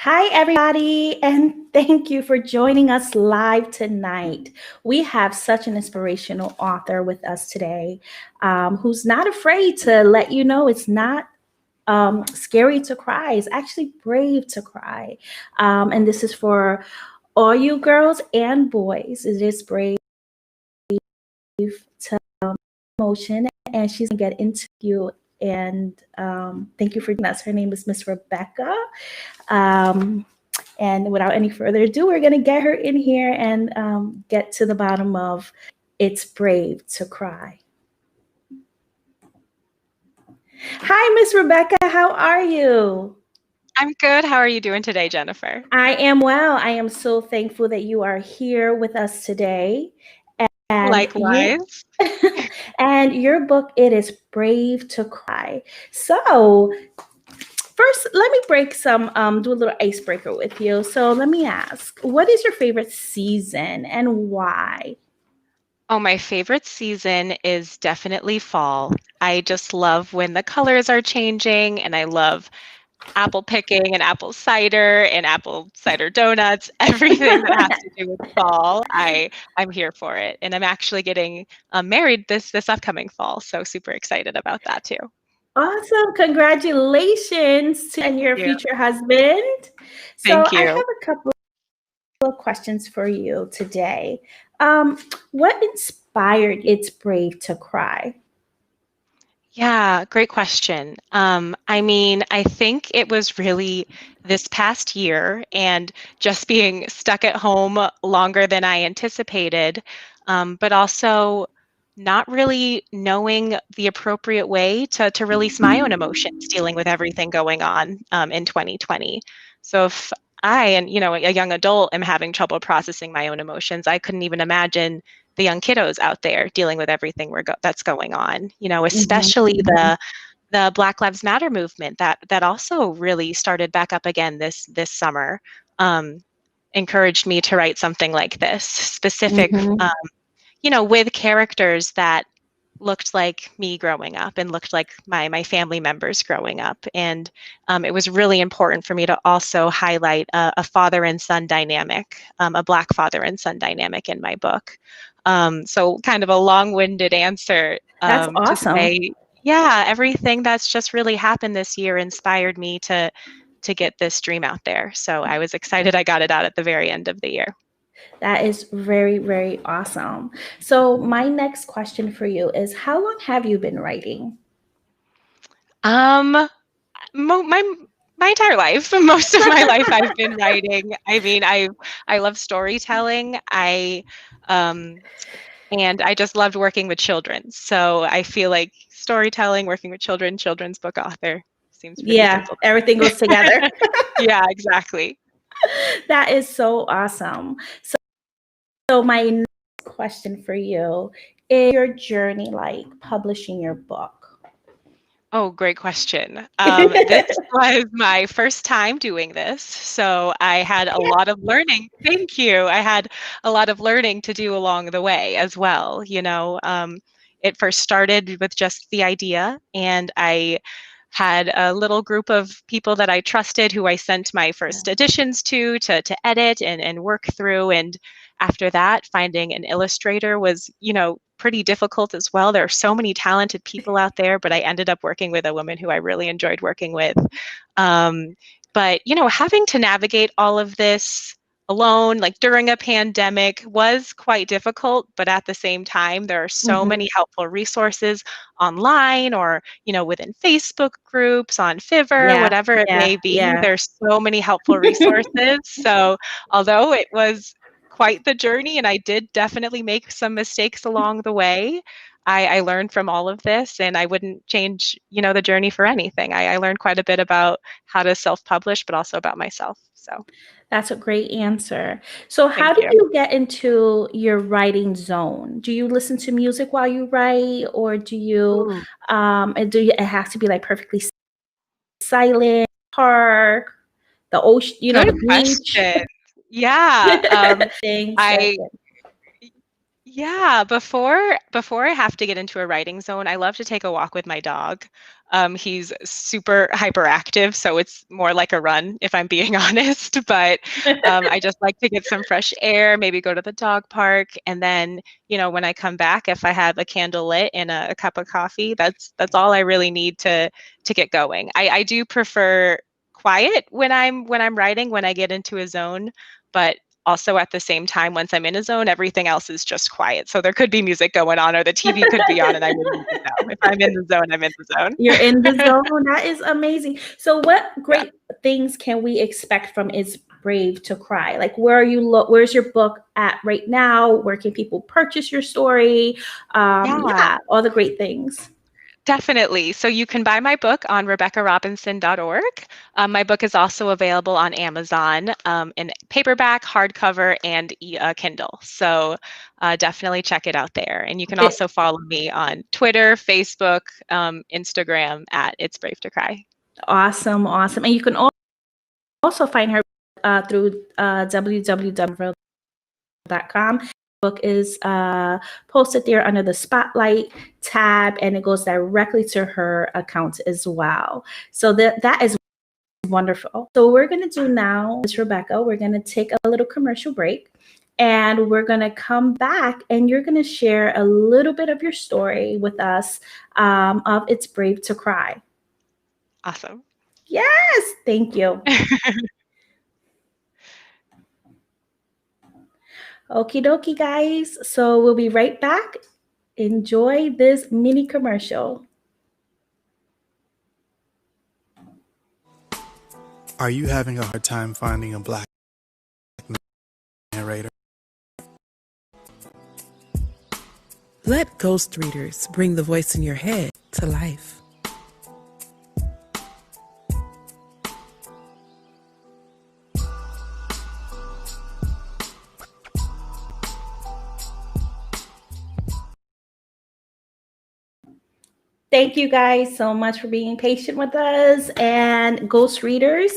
Hi, everybody, and thank you for joining us live tonight. We have such an inspirational author with us today who's not afraid to let you know it's not scary to cry. It's actually brave to cry. And this is for all you girls and boys. It is brave to emotion, and she's going to get into you. And thank you for joining us. Her name is Miss Rebecca. And without any further ado, we're going to get her in here and get to the bottom of it's brave to cry. Hi, Miss Rebecca. How are you? I'm good. How are you doing today, Jennifer? I am well. I am so thankful that you are here with us today. And you Likewise. and your book, it is Brave to Cry. So first, let me do a little icebreaker with you. So let me ask, what is your favorite season and why? Oh, my favorite season is definitely fall. I just love when the colors are changing, and I love apple picking and apple cider donuts, everything that has to do with fall. I'm here for it, and I'm actually getting married this upcoming fall, so super excited about that too. Awesome. Congratulations to you and your Yeah. future husband. So Thank I you. have a couple of questions for you today. What inspired It's Brave to Cry? Yeah, great question. I think it was really this past year and just being stuck at home longer than I anticipated, but also not really knowing the appropriate way to release my own emotions, dealing with everything going on in 2020. So if I, and a young adult, am having trouble processing my own emotions, I couldn't even imagine the young kiddos out there dealing with everything that's going on, Mhm. especially the Black Lives Matter movement that also really started back up again this summer. um, Encouraged me to write something like this specific, Mhm. with characters that looked like me growing up and looked like my family members growing up. And it was really important for me to also highlight a father and son dynamic, a Black father and son dynamic in my book. So kind of a long-winded answer That's to awesome. say, yeah, everything that's just really happened this year inspired me to get this dream out there. So I was excited I got it out at the very end of the year. That is very, very awesome. So my next question for you is, how long have you been writing? Um, my entire life, most of my life, I've been writing. I love storytelling. Um, and I just loved working with children. So I feel like storytelling, working with children, children's book author seems pretty Yeah, simple everything to goes together. me. Yeah, exactly. That is so awesome. So my next question for you is your journey like publishing your book? Oh, great question. This was my first time doing this, so I had a lot of learning. Thank you. I had a lot of learning to do along the way as well. It first started with just the idea, and I had a little group of people that I trusted who I sent my first editions to edit and work through. And after that, finding an illustrator was, pretty difficult as well. There are so many talented people out there, but I ended up working with a woman who I really enjoyed working with. But, having to navigate all of this alone, like during a pandemic, was quite difficult. But at the same time, there are so Mhm. many helpful resources online or, within Facebook groups, on Fiverr, Yeah, whatever it yeah, may be. yeah. There's so many helpful resources. So although it was quite the journey, and I did definitely make some mistakes along the way, I learned from all of this, and I wouldn't change, the journey for anything. I learned quite a bit about how to self-publish, but also about myself. So That's a great answer. So how thank do you. you get into your writing zone? Do you listen to music while you write, or Ooh, it has to be like perfectly silent, park, the ocean, good the beach? question. Yeah. Things that I Yeah, before I have to get into a writing zone, I love to take a walk with my dog. He's super hyperactive, so it's more like a run if I'm being honest. But I just like to get some fresh air, maybe go to the dog park, and then, when I come back, if I have a candle lit and a cup of coffee, that's all I really need to get going. I do prefer quiet when I'm writing, when I get into a zone, but also at the same time, once I'm in a zone, everything else is just quiet. So there could be music going on or the TV could be on and I wouldn't even know. If I'm in the zone, I'm in the You're in the zone. zone. That is amazing. So, what Yeah. great things can we expect from It's Brave to Cry? Like, where are you? Where's your book at right now? Where can people purchase your story? Yeah. Yeah, all the great things. Definitely. So you can buy my book on rebeccarobinson.org. My book is also available on Amazon in paperback, hardcover, and Kindle. So definitely check it out there. And you can It, also follow me on Twitter, Facebook, Instagram at It's Brave to Cry. awesome, awesome. And you can also find her through www.com. Book is posted there under the spotlight tab, and it goes directly to her account as well. So that is wonderful. So we're going to do now, Ms. Rebecca, we're going to take a little commercial break, and we're going to come back, and you're going to share a little bit of your story with us of It's Brave to Cry. Awesome. Yes, thank you. Okie dokie, guys. So we'll be right back. Enjoy this mini commercial. Are you having a hard time finding a black narrator? Let ghost readers bring the voice in your head to life. Thank you guys so much for being patient with us. And ghost readers,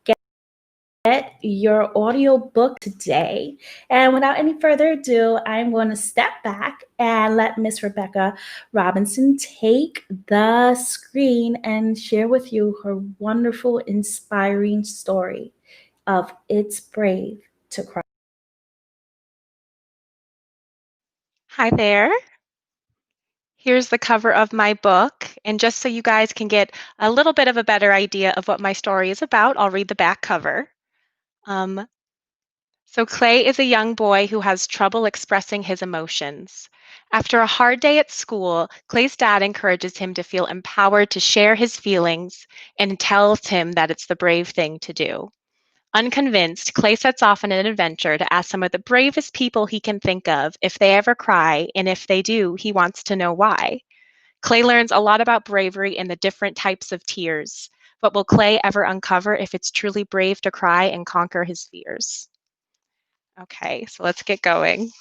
get your audio book today. And without any further ado, I'm going to step back and let Miss Rebecca Robinson take the screen and share with you her wonderful, inspiring story of It's Brave to Cry. Hi there. Here's the cover of my book. And just so you guys can get a little bit of a better idea of what my story is about, I'll read the back cover. So Clay is a young boy who has trouble expressing his emotions. After a hard day at school, Clay's dad encourages him to feel empowered to share his feelings and tells him that it's the brave thing to do. Unconvinced, Clay sets off on an adventure to ask some of the bravest people he can think of if they ever cry, and if they do, he wants to know why. Clay learns a lot about bravery and the different types of tears, but will Clay ever uncover if it's truly brave to cry and conquer his fears? Okay, so let's get going.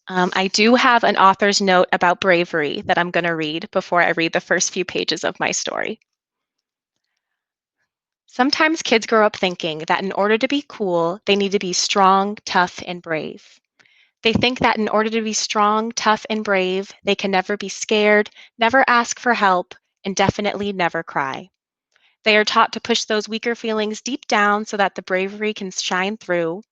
I do have an author's note about bravery that I'm going to read before I read the first few pages of my story. Sometimes kids grow up thinking that in order to be cool, they need to be strong, tough, and brave. They think that in order to be strong, tough, and brave, they can never be scared, never ask for help, and definitely never cry. They are taught to push those weaker feelings deep down so that the bravery can shine through.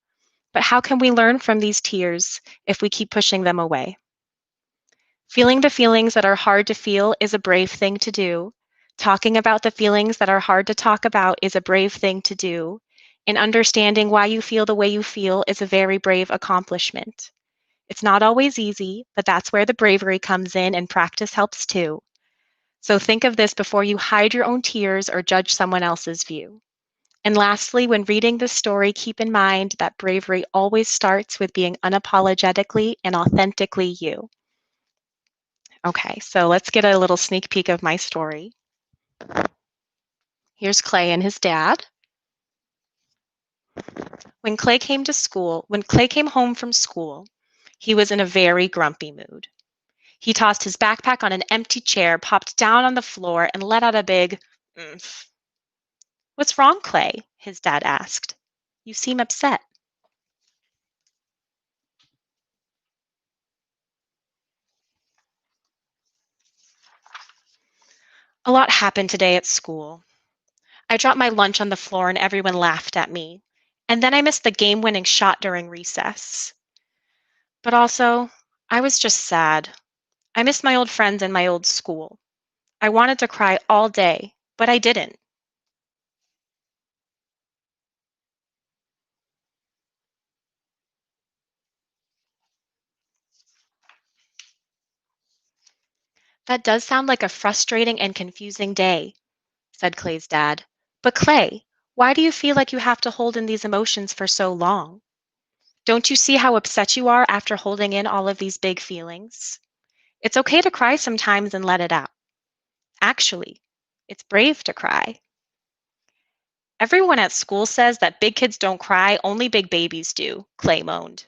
But how can we learn from these tears if we keep pushing them away? Feeling the feelings that are hard to feel is a brave thing to do. Talking about the feelings that are hard to talk about is a brave thing to do. And understanding why you feel the way you feel is a very brave accomplishment. It's not always easy, but that's where the bravery comes in, and practice helps too. So think of this before you hide your own tears or judge someone else's view. And lastly, when reading this story, keep in mind that bravery always starts with being unapologetically and authentically you. Okay, so let's get a little sneak peek of my story. Here's Clay and his dad. When Clay came home from school, he was in a very grumpy mood. He tossed his backpack on an empty chair, popped down on the floor, and let out a big "Oomph." "What's wrong, Clay?" his dad asked. "You seem upset." A lot happened today at school. I dropped my lunch on the floor and everyone laughed at me. And then I missed the game winning shot during recess. But also, I was just sad. I missed my old friends and my old school. I wanted to cry all day, but I didn't. That does sound like a frustrating and confusing day, said Clay's dad. But Clay, why do you feel like you have to hold in these emotions for so long? Don't you see how upset you are after holding in all of these big feelings? It's okay to cry sometimes and let it out. Actually, it's brave to cry. Everyone at school says that big kids don't cry, only big babies do, Clay moaned.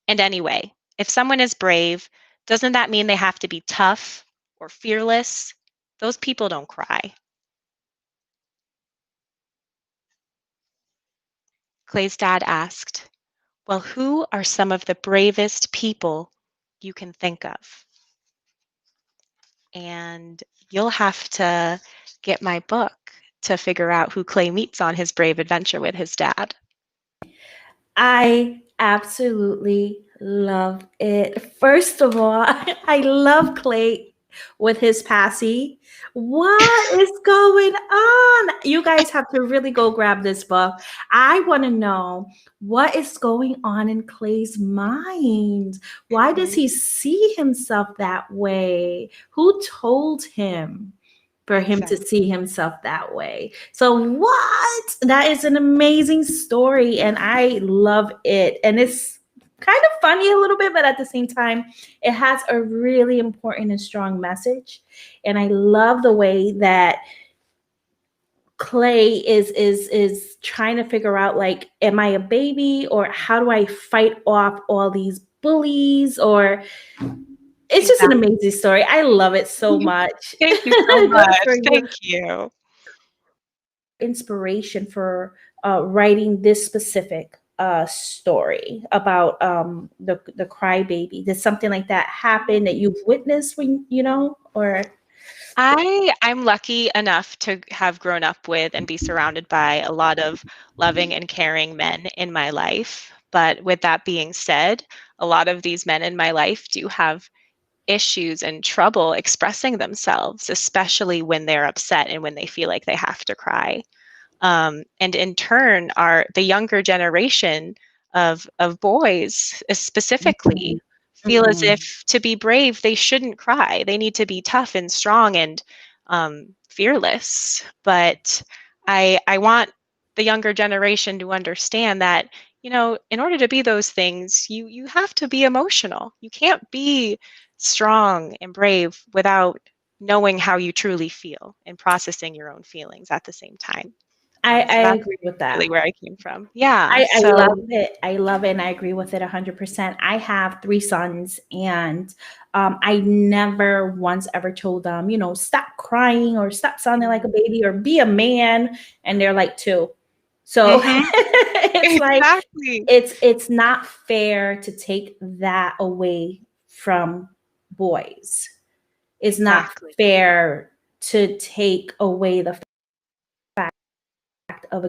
And anyway, if someone is brave, doesn't that mean they have to be tough or fearless? Those people don't cry. Clay's dad asked, well, who are some of the bravest people you can think of? And you'll have to get my book to figure out who Clay meets on his brave adventure with his dad. I absolutely love it. First of all, I love Clay with his passy. What is going on? You guys have to really go grab this book. I want to know what is going on in Clay's mind. Why does Mhm. he see himself that way? Who told him? For him to Exactly. see himself that way. So what? That is an amazing story and I love it. And it's kind of funny a little bit, but at the same time, it has a really important and strong message. And I love the way that Clay is trying to figure out, like, am I a baby or how do I fight off all these bullies? Or it's just an Exactly. amazing story. I love it so much. Thank you so Good much. for you. Thank you. Inspiration for writing this specific story about the crybaby? Did something like that happen that you've witnessed when you know, or I'm lucky enough to have grown up with and be surrounded by a lot of loving and caring men in my life. But with that being said, a lot of these men in my life do have issues and trouble expressing themselves, especially when they're upset and when they feel like they have to cry. And in turn, are the younger generation of boys specifically Mhm, feel as mhm. if to be brave they shouldn't cry. They need to be tough and strong and fearless. But I want the younger generation to understand that, in order to be those things, you have to be emotional. You can't be strong and brave without knowing how you truly feel and processing your own feelings at the same time. I So that's agree with that. really where I came from. Yeah. I love So, it. I love it, and I agree with it 100%. I have three sons, and I never once ever told them, stop crying or stop sounding like a mm, baby or be a man. And they're like two. So mhm, it's like exactly. it's not fair to take that away from boys. It's not Exactly. fair to take away the fact of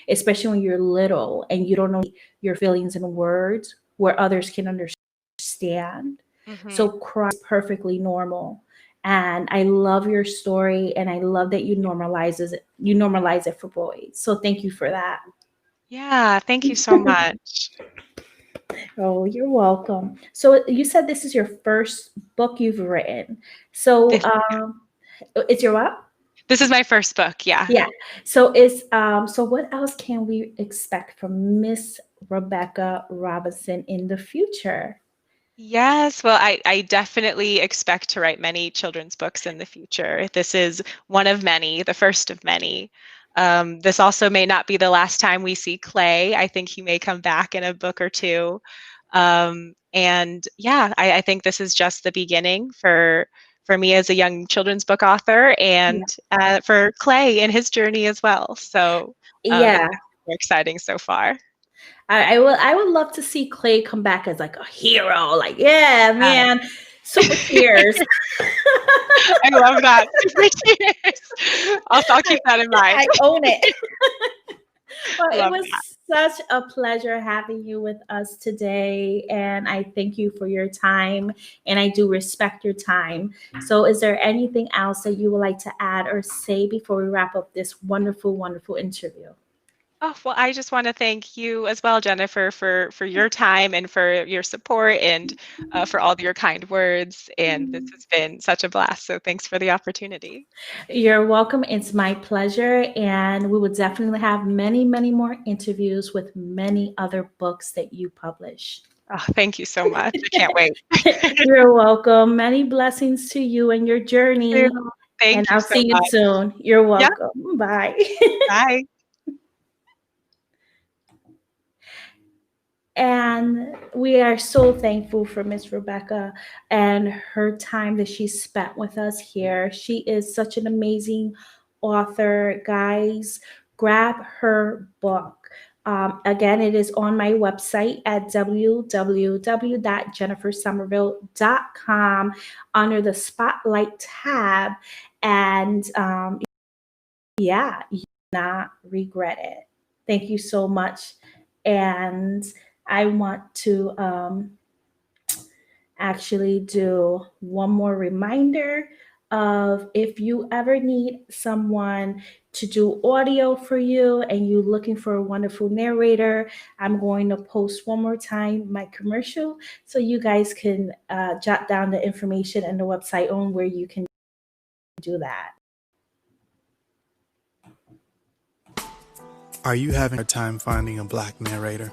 especially when you're little and you don't know your feelings in words where others can understand. So Mhm. cry is perfectly normal. And I love your story and I love that you normalize it for boys. So thank you for that. Yeah, thank you so much. Oh, you're welcome. So you said this is your first book you've written. So This it's your what? this is my first book, yeah. Yeah. So what else can we expect from Miss Rebecca Robinson in the future? Yes, well, I definitely expect to write many children's books in the future. This is one of many, the first of many. This also may not be the last time we see Clay. I think he may come back in a book or two. And yeah, I think this is just the beginning for me as a young children's book author Yeah. and for Clay in his journey as well. So Yeah. it's super exciting so far. I would love to see Clay come back as like a hero. Like, yeah, Yeah. man. Super cheers. I love that. Super cheers. I'll keep that in mind. I own it. Well, it Love was that. such a pleasure having you with us today. And I thank you for your time. And I do respect your time. So, is there anything else that you would like to add or say before we wrap up this wonderful, wonderful interview? Oh, well, I just want to thank you as well, Jennifer, for your time and for your support and for all of your kind words. And this has been such a blast. So thanks for the opportunity. You're welcome. It's my pleasure. And we will definitely have many, many more interviews with many other books that you publish. Oh, thank you so much. I can't wait. You're welcome. Many blessings to you and your journey. And Thank you I'll so see you much. soon. You're Yeah, welcome. Bye. bye. And we are so thankful for Miss Rebecca and her time that she spent with us here. She is such an amazing author. Guys, grab her book. Again, it is on my website at www.jennifersomerville.com under the Spotlight tab. And yeah, you will not regret it. Thank you so much. And I want to actually do one more reminder of if you ever need someone to do audio for you and you're looking for a wonderful narrator, I'm going to post one more time my commercial so you guys can jot down the information and the website on where you can do that. Are you having a hard time finding a Black narrator?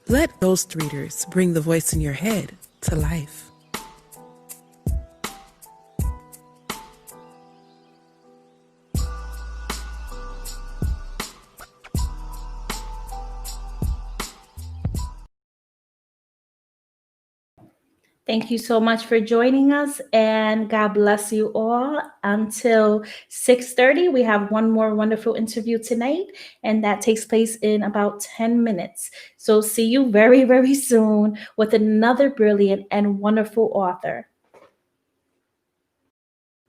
Let ghost readers bring the voice in your head to life. Thank you so much for joining us, and God bless you all. Until 6:30, we have one more wonderful interview tonight, and that takes place in about 10 minutes. So see you very, very soon with another brilliant and wonderful author.